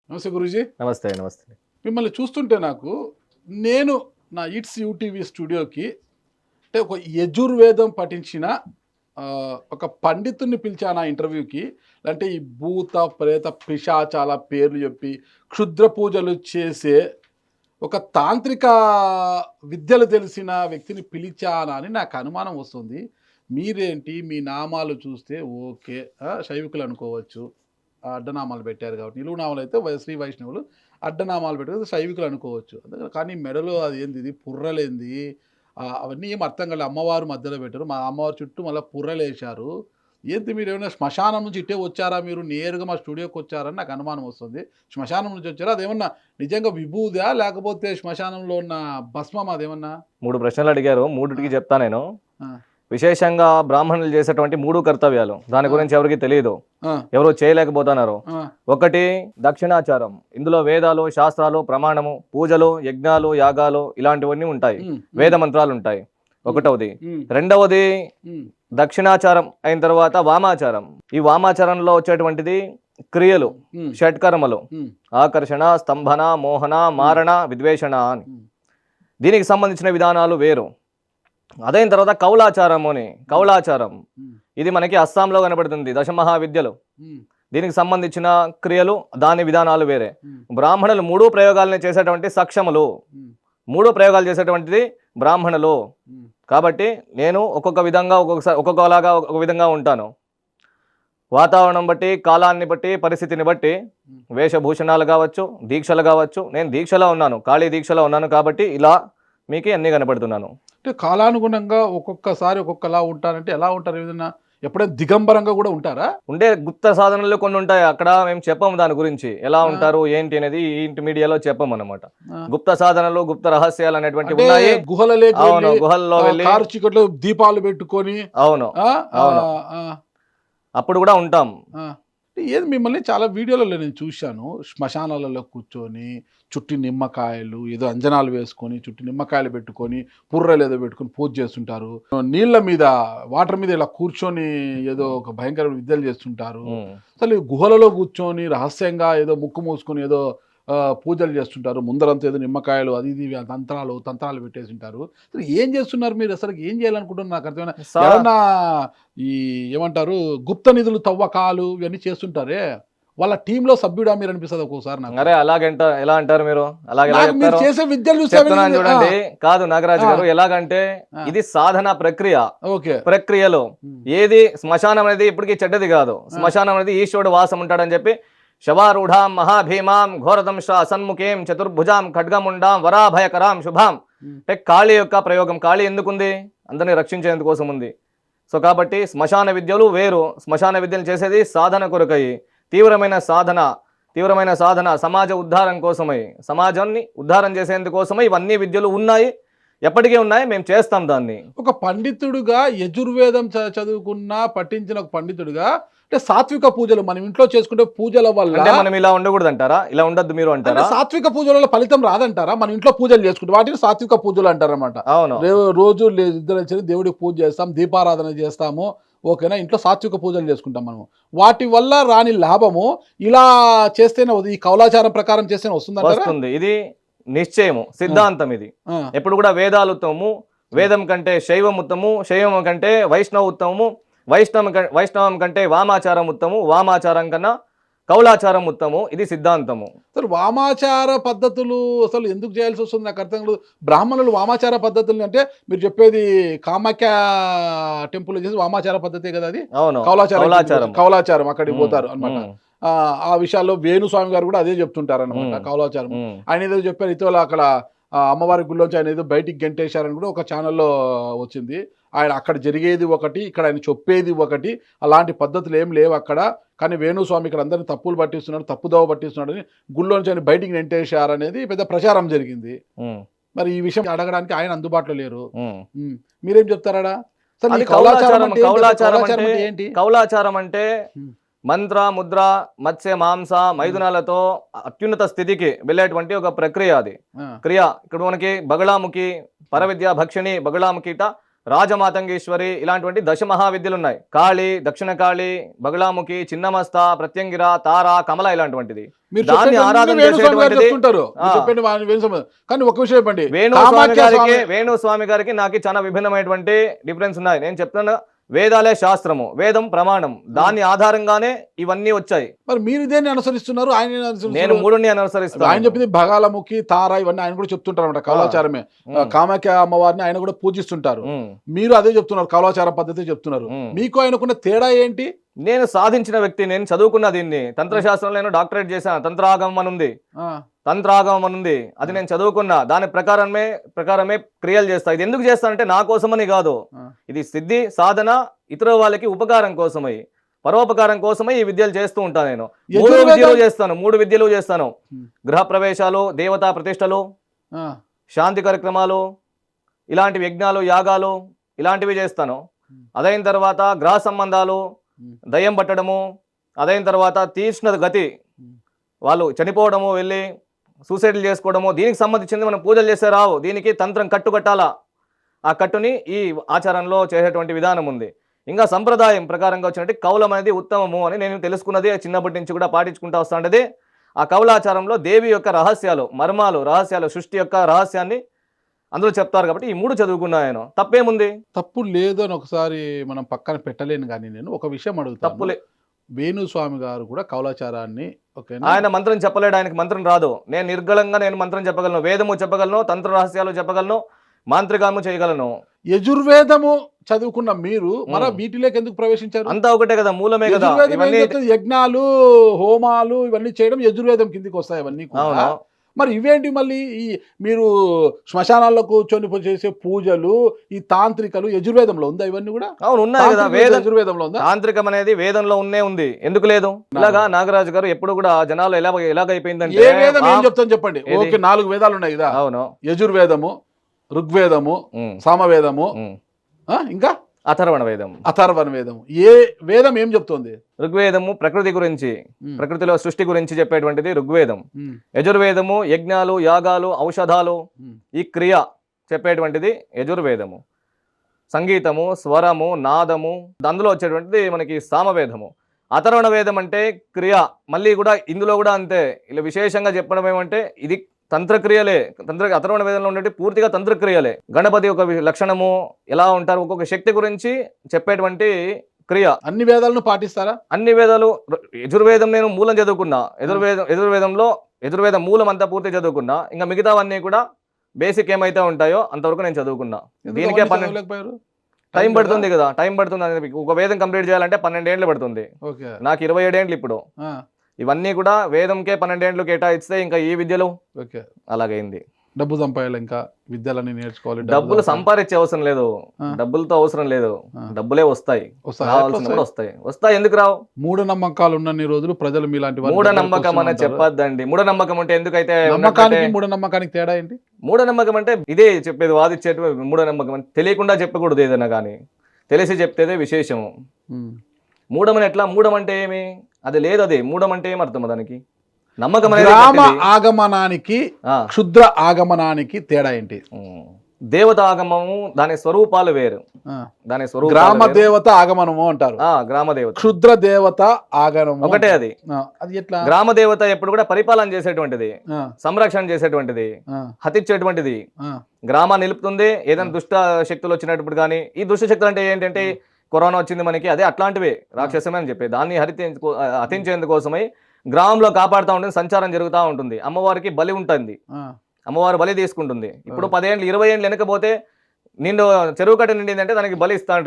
నమస్తే గురూజీ. నమస్తే. నమస్తే. మిమ్మల్ని చూస్తుంటే నేను నా ఇట్స్ యూటీవీ స్టూడియోకి అంటే ఒక యజుర్వేదం పఠించిన ఒక పండితుడిని పిలిచాను ఆ ఇంటర్వ్యూకి. అంటే ఈ భూత ప్రేత పిశాచాల పేర్లు చెప్పి క్షుద్ర పూజలు చేసే ఒక తాంత్రిక విద్యలు తెలిసిన వ్యక్తిని పిలిచానా అని నాకు అనుమానం వస్తుంది. మీరేంటి మీ నామాలు చూస్తే ఓకే, శైవికులు అనుకోవచ్చు, అడ్డనామాలు పెట్టారు కాబట్టి. నిలువు నామాలు అయితే శ్రీ వైష్ణవులు, అడ్డనామాలు పెట్టారు శైవికులు అనుకోవచ్చు. అందుకని కానీ మెడలో అది ఏంది, ఇది పుర్రలేంది, అవన్నీ ఏం అర్థం కాలేదు. అమ్మవారు మధ్యలో పెట్టారు, మా అమ్మవారి చుట్టూ మళ్ళీ పుర్రలేశారు. ఏంటి మీరు ఏమైనా శ్మశానం నుంచి ఇట్టే వచ్చారా, మీరు నేరుగా మా స్టూడియోకి వచ్చారని నాకు అనుమానం వస్తుంది. శ్మశానం నుంచి వచ్చారా, అదేమన్నా నిజంగా విభూదా లేకపోతే శ్మశానంలో ఉన్న భస్మం అదేమన్నా? 3 ప్రశ్నలు అడిగారు. 3టికి చెప్తా నేను. ఆ, విశేషంగా బ్రాహ్మణులు చేసేటువంటి 3 కర్తవ్యాలు దాని గురించి ఎవరికి తెలియదు, ఆ, ఎవరు చేయలేకపోతున్నారు. ఆ, ఒకటి దక్షిణాచారం. ఇందులో వేదాలు, శాస్త్రాలు, ప్రమాణము, పూజలు, యజ్ఞాలు, యాగాలు ఇలాంటివన్నీ ఉంటాయి. ఉమ్, వేద మంత్రాలు ఉంటాయి. ఒకటవది. ఉమ్, రెండవది ఉమ్, దక్షిణాచారం అయిన తర్వాత వామాచారం. ఈ వామాచారంలో వచ్చేటువంటిది క్రియలు, ఉమ్, షట్కర్మలు: ఉమ్, ఆకర్షణ, స్తంభన, మోహన, మారణ, విద్వేషణ అని. ఉమ్, దీనికి సంబంధించిన విధానాలు వేరు. అదైన తర్వాత కౌలాచారం అని. కౌలాచారం ఉమ్, ఇది మనకి అస్సాంలో కనబడుతుంది, దశమహావిద్యలు. ఉమ్, దీనికి సంబంధించిన క్రియలు, దాని విధానాలు వేరే. ఉమ్, బ్రాహ్మణులు 3 ప్రయోగాలని చేసేటువంటి సక్షములు, ఉమ్, 3 ప్రయోగాలు చేసేటువంటిది బ్రాహ్మణులు. ఉమ్. కాబట్టి నేను ఒక్కొక్క విధంగా ఒక్కొక్కలాగా ఒక విధంగా ఉంటాను. వాతావరణం బట్టి, కాలాన్ని బట్టి, పరిస్థితిని బట్టి, వేషభూషణాలు కావచ్చు, దీక్షలు కావచ్చు. నేను దీక్షలో ఉన్నాను, ఖాళీ దీక్షలో ఉన్నాను కాబట్టి ఇలా మీకు అన్నీ కనపడుతున్నాను. అంటే కాలానుగుణంగా ఒక్కొక్కసారి ఒక్కొక్కలా ఉంటారంటే ఎలా ఉంటారు? ఏదైనా ఎప్పుడైనా దిగంబరంగా కూడా ఉంటారా? ఉండే గుప్త సాధనలు కొన్ని ఉంటాయి, అక్కడ మేము చెప్పము దాని గురించి ఎలా ఉంటారు ఏంటి అనేది. ఇంటి మీడియాలో చెప్పము అనమాట. ఆ. గుప్త సాధనలు, గుప్త రహస్యాలు అనేటువంటివి అంటే ఉన్నాయి. గుహలలోకి అవును, వెళ్ళి, గుహల్లో వెళ్ళి, కారు చీకట్లో దీపాలు పెట్టుకొని, అవును ఆ, ఆ, అవును. ఆ, అప్పుడు కూడా ఉంటాం. ఆ. ఏది మిమ్మల్ని చాలా వీడియోలలో నేను చూశాను. శ్మశానాలలో కూర్చొని చుట్టి నిమ్మకాయలు ఏదో అంజనాలు వేసుకొని చుట్టి నిమ్మకాయలు పెట్టుకొని పుర్రలు ఏదో పెట్టుకొని పూజ చేస్తుంటారు. నీళ్ళ మీద, వాటర్ మీద ఇలా కూర్చొని ఏదో ఒక భయంకరమైన విద్యలు చేస్తుంటారు. ఉమ్. అసలు ఈ గుహలలో కూర్చొని రహస్యంగా ఏదో ముక్కు మూసుకొని ఏదో పూజలు చేస్తుంటారు. ముందరంతా ఏదో నిమ్మకాయలు అది ఇది తంత్రాలు పెట్టేసి ఉంటారు. అసలు ఏం చేస్తున్నారు మీరు? అసలు ఏం చేయాలనుకుంటున్నారు నాకు అర్థమైనా. ఎవరన్నా ఈ ఏమంటారు గుప్త నిధులు తవ్వకాలు ఇవన్నీ చేస్తుంటారే, వాళ్ళ టీంలో సభ్యుడా మీరు అనిపిస్తుంది ఒక్కోసారి నాకు. అరే అలాగంట ఎలా అంటారు మీరు? అలాగే నాకు మీరు చేసే విద్యలు చెప్తున్నాను చూడండి. చూస్తే కాదు నాగరాజు గారు, ఎలాగంటే ఇది సాధన ప్రక్రియ. ఓకే. ప్రక్రియలో ఏది శ్మశానం అనేది ఇప్పటికీ చెడ్డది కాదు. శ్మశానం అనేది ఈశ్వరుడు వాసం ఉంటాడని చెప్పి శవారూఢాం మహాభీమాం ఘోరదంశ్ర సన్ముఖేం చతుర్భుజాం ఖడ్గముండాం వరాభయకరాం శుభాం. అంటే కాళీ యొక్క ప్రయోగం. కాళీ ఎందుకుంది? అందరినీ రక్షించేందుకోసం ఉంది. సో కాబట్టి శ్మశాన విద్యలు వేరు. శ్మశాన విద్యలు చేసేది సాధన కొరకై, తీవ్రమైన సాధన సమాజ ఉద్ధారం కోసమై, సమాజాన్ని ఉద్ధారం చేసేందుకోసమై ఇవన్నీ విద్యలు ఉన్నాయి, ఎప్పటికీ ఉన్నాయి. మేము చేస్తాం దాన్ని. ఒక పండితుడుగా యజుర్వేదం పఠించిన ఒక పండితుడుగా, అంటే సాత్విక పూజలు మనం ఇంట్లో చేసుకుంటే పూజల వల్ల అంటే మనం ఇలా ఉండకూడదు అంటారా? ఇలా ఉండద్దు మీరు అంటారా? సాత్విక పూజల వల్ల ఫలితం రాదంటారా? మన ఇంట్లో పూజలు చేసుకుంటే వాటిని సాత్విక పూజలు అంటారన్నమాట. అవును. రోజు నిద్ర దేవుడికి పూజ చేస్తాం, దీపారాధన చేస్తాము, ఓకేనా, ఇంట్లో సాత్విక పూజలు చేసుకుంటాం మనము. వాటి వల్ల రాని లాభము ఇలా చేస్తేనే, ఈ కౌలాచారం ప్రకారం చేస్తేనే వస్తుంది. ఇది నిశ్చయము, సిద్ధాంతం. ఇది ఎప్పుడు కూడా వేదాలు ఉత్తమము, వేదం కంటే శైవం ఉత్తమము, శైవం కంటే వైష్ణవ ఉత్తమము, వైష్ణవం కంటే వామాచారం ఉత్తమము, వామాచారం కన్నా కౌలాచారం ఉత్తమము. ఇది సిద్ధాంతము. అసలు వామాచార పద్ధతులు అసలు ఎందుకు చేయాల్సి వస్తుంది నాకు అర్థం కాదు. బ్రాహ్మణులు వామాచార పద్ధతులు అంటే మీరు చెప్పేది కామాఖ్య టెంపుల్ చేసి వామాచార పద్ధతే కదా అది? అవును, కౌలాచారం అక్కడికి పోతారు అనమాట. ఆ విషయాల్లో వేణుస్వామి గారు కూడా అదే చెప్తుంటారు అనమాట, కౌలాచారం. ఆయన ఏదో చెప్పారు ఇటీవల అక్కడ అమ్మవారి గుళ్ళోంచి ఆయన ఏదో బయటికి గెంటేశారని కూడా ఒక ఛానల్లో వచ్చింది. ఆయన అక్కడ జరిగేది ఒకటి, ఇక్కడ ఆయన చెప్పేది ఒకటి. అలాంటి పద్ధతులు ఏం లేవు అక్కడ. కానీ వేణుస్వామి ఇక్కడ అందరినీ తప్పులు పట్టిస్తున్నాడు, తప్పుదోవ పట్టిస్తున్నాడు అని గుళ్ళోంచి ఆయన బయటికి గెంటేశారనేది పెద్ద ప్రచారం జరిగింది. మరి ఈ విషయం అడగడానికి ఆయన అందుబాటులో లేరు. మీరేం చెప్తారా? కౌలాచారం అంటే మంత్ర, ముద్ర, మత్స్య, మాంస, మైథునాలతో అత్యున్నత స్థితికి వెళ్ళేటువంటి ఒక ప్రక్రియ. అది క్రియ. ఇక్కడ మనకి బగళాముఖి, పరవిద్య, భక్షిణి, బగళాముఖిట రాజమాతంగేశ్వరి ఇలాంటి దశ మహావిద్యలు ఉన్నాయి. కాళి, దక్షిణ కాళి, బగుళాముఖి, చిన్నమస్త, ప్రత్యంగిర, తార, కమల ఇలాంటివంటిది. మీరు దాన్ని చెప్పేది ఆరాధన వేణుస్వామి గారు చేసేటువంటిది చెప్తుంటారు. మీరు చెప్పండి వేణుస్వామి. కానీ ఒక విషయం చెప్పండి, వేణుస్వామి గారికి నాకు చాలా విభిన్నమైనటువంటి డిఫరెన్స్ ఉన్నాయి. నేను చెప్తున్నా, వేదాలే శాస్త్రము, వేదం ప్రమాణం, దాని ఆధారంగానే ఇవన్నీ వచ్చాయి. మరి మీరు దేన్ని అనుసరిస్తున్నారు, ఆయన నేను మూడుని అనుసరిస్తాను. ఆయన చెప్పింది భగాలముఖి, తార ఇవన్నీ ఆయన కూడా చెప్తుంటారు అన్నమాట. కౌలాచారమే, కామాఖ్య అమ్మవారిని ఆయన కూడా పూజిస్తుంటారు. మీరు అదే చెప్తున్నారు, కౌలాచార పద్ధతి చెప్తున్నారు. మీకు ఆయనకున్న తేడా ఏంటి? నేను సాధించిన వ్యక్తి, నేను చదువుకున్న దీన్ని తంత్రశాస్త్రంలో నేను డాక్టరేట్ చేశాను. తంత్రాగమం అని ఉంది, తంత్రాగమం అని ఉంది, అది నేను చదువుకున్నా. దాని ప్రకారమే క్రియలు చేస్తా. ఇది ఎందుకు చేస్తానంటే నా కోసమని కాదు, ఇది సిద్ధి సాధన ఇతర వాళ్ళకి ఉపకారం కోసమై, పరోపకారం కోసమై ఈ విద్యలు చేస్తూ ఉంటాను. నేను మూడు విద్యలు చేస్తాను. గృహ ప్రవేశాలు, దేవతా ప్రతిష్టలు, శాంతి కార్యక్రమాలు, ఇలాంటి యజ్ఞాలు, యాగాలు ఇలాంటివి చేస్తాను. అదైన తర్వాత గ్రహ సంబంధాలు, దయ్యం పట్టడము, అదైన తర్వాత తీర్చిన గతి, వాళ్ళు చనిపోవడము, వెళ్ళి సూసైడ్లు చేసుకోవడము, దీనికి సంబంధించింది మనం పూజలు చేసే రావు. దీనికి తంత్రం కట్టు కట్టాలా, ఆ కట్టుని ఈ ఆచారంలో చేసేటువంటి విధానం ఉంది. ఇంకా సంప్రదాయం ప్రకారంగా వచ్చినట్టు కౌలం అనేది ఉత్తమము అని నేను తెలుసుకున్నది, చిన్నప్పటి నుంచి కూడా పాటించుకుంటూ వస్తుంటది. ఆ కౌలాచారంలో దేవి యొక్క రహస్యాలు, మర్మాలు, రహస్యాలు, సృష్టి యొక్క రహస్యాన్ని అందులో చెప్తారు. కాబట్టి ఈ మూడు చదువుకున్నాను. తప్పేముంది? తప్పు లేదు అని ఒకసారి మనం పక్కన పెట్టలేను. కానీ నేను ఒక విషయం అడుగుతాను, తప్పులే. వేణుస్వామి గారు కూడా కౌలాచారాన్ని ఆయన మంత్రం చెప్పలేడు, ఆయనకి మంత్రం రాదు. నేను నిర్గళంగా నేను మంత్రం చెప్పగలను, వేదము చెప్పగలను, తంత్ర రహస్యాలు చెప్పగలను, మాంత్రికాము చేయగలను. యజుర్వేదము చదువుకున్న మీరు మరి వీటిలోకి ఎందుకు ప్రవేశించారు? అంతా ఒకటే కదా, మూలమే కదా. యజ్ఞాలు, హోమాలు ఇవన్నీ చేయడం యజుర్వేదం కిందికి వస్తాయి అవన్నీ కూడా. మరి ఇవేంటి మళ్ళీ ఈ మీరు శ్మశానాల్లో కూర్చొని చేసే పూజలు, ఈ తాంత్రికలు యజుర్వేదంలో ఉందా? ఇవన్నీ కూడా అవును, ఉన్నాయి కదా. యజుర్వేదంలో ఉందా? తాంత్రికం అనేది వేదంలో ఉంది, ఎందుకు లేదు? ఇలాగా నాగరాజు గారు ఎప్పుడు కూడా జనాలు ఎలాగైపోయిందంటే, ఏ వేదం ఏం చెప్తాను చెప్పండి. ఓకే, 4 వేదాలు ఉన్నాయి కదా. అవును, యజుర్వేదము, ఋగ్వేదము, సామవేదము, ఇంకా అథర్వణ వేదం. ఏ వేదం ఏం చెప్తోంది? ఋగ్వేదము ప్రకృతి గురించి, ప్రకృతిలో సృష్టి గురించి చెప్పేటువంటిది ఋగ్వేదం. యజుర్వేదము యజ్ఞాలు, యాగాలు, ఔషధాలు, ఈ క్రియ చెప్పేటువంటిది యజుర్వేదము. సంగీతము, స్వరము, నాదము, అందులో వచ్చేటువంటిది మనకి సామవేదము. అథర్వణ వేదం అంటే క్రియ. మళ్ళీ కూడా ఇందులో కూడా అంతే. ఇలా విశేషంగా చెప్పడం ఏమంటే ఇది తంత్రక్రియలే. అథర్వణ వేదంలో ఉండే పూర్తిగా తంత్రక్రియలే. గణపతి ఒక లక్షణము, ఎలా ఉంటారు, ఒక్కొక్క శక్తి గురించి చెప్పేటువంటి క్రియ. అన్ని వేదాలను పాటిస్తారా? అన్ని వేదాలు. యజుర్వేదం నేను మూలం చదువుకున్నా. యజుర్వేదం మూలం అంతా పూర్తి చదువుకున్నా. ఇంకా మిగతావన్నీ కూడా బేసిక్ ఏమైతే ఉంటాయో అంతవరకు నేను చదువుకున్నా. దీనికే టైం పడుతుంది కదా, టైం పడుతుంది. ఒక వేదం కంప్లీట్ చేయాలంటే 12 ఏళ్ళు పడుతుంది. నాకు 27 ఏళ్ళు ఇప్పుడు. ఇవన్నీ కూడా వేదంకే 12 ఏళ్ళు కేటాయిస్తే ఇంకా ఈ విద్యలు అలాగైంది. డబ్బు సంపాదాలి, ఇంకా విద్యలన్నీ నేర్చుకోవాలి. డబ్బులు సంపాదించే అవసరం లేదు, డబ్బులతో అవసరం లేదు. డబ్బులే వస్తాయి, వస్తాయి. ఎందుకు రావు? మూఢనమ్మకాలు ఉన్నన్ని రోజులు ప్రజలు మీలాంటి మూఢనమ్మకం అని చెప్పొద్దండి. మూఢనమ్మకం అంటే ఎందుకైతే, మూఢనమ్మకానికి తేడా ఏంటి? మూఢనమ్మకం అంటే ఇదే చెప్పేది, వాదిచ్చేట మూఢనమ్మకం అంటే తెలియకుండా చెప్పకూడదు. ఏదైనా కానీ తెలిసి చెప్తేదే విశేషము. మూఢమని ఎట్లా? మూఢం అంటే ఏమి? అది లేదు. అది మూఢం అంటే ఏమర్థం దానికి? నమ్మకం. గ్రామ ఆగమనానికి, క్షుద్ర ఆగమనానికి తేడా ఏంటి? దేవత ఆగమము దాని స్వరూపాలు వేరు. దాని స్వరూపం గ్రామ దేవత ఆగమనము అంటారు. గ్రామ దేవత, క్షుద్ర దేవత ఆగమనం ఒకటే. అది ఎట్లా? గ్రామ దేవత ఎప్పుడు కూడా పరిపాలన చేసేటువంటిది, సంరక్షణ చేసేటువంటిది, హతించేటువంటిది, గ్రామాన్ని నిలుపుతుంది. ఏదైనా దుష్ట శక్తులు వచ్చినప్పుడు కానీ, ఈ దుష్ట శక్తులు అంటే ఏంటంటే కరోనా వచ్చింది మనకి, అదే అట్లాంటివే రాక్షసమే అని చెప్పి దాన్ని హతించేందుకోసమై గ్రామంలో కాపాడుతూ ఉంటుంది. సంచారం జరుగుతూ ఉంటుంది. అమ్మవారికి బలి ఉంటుంది, అమ్మవారు బలి తీసుకుంటుంది. ఇప్పుడు 10 ఏళ్ళు 20 ఏళ్ళు వెనకపోతే నిండు చెరువు కట్ట నిండిందంటే దానికి బలి ఇస్తా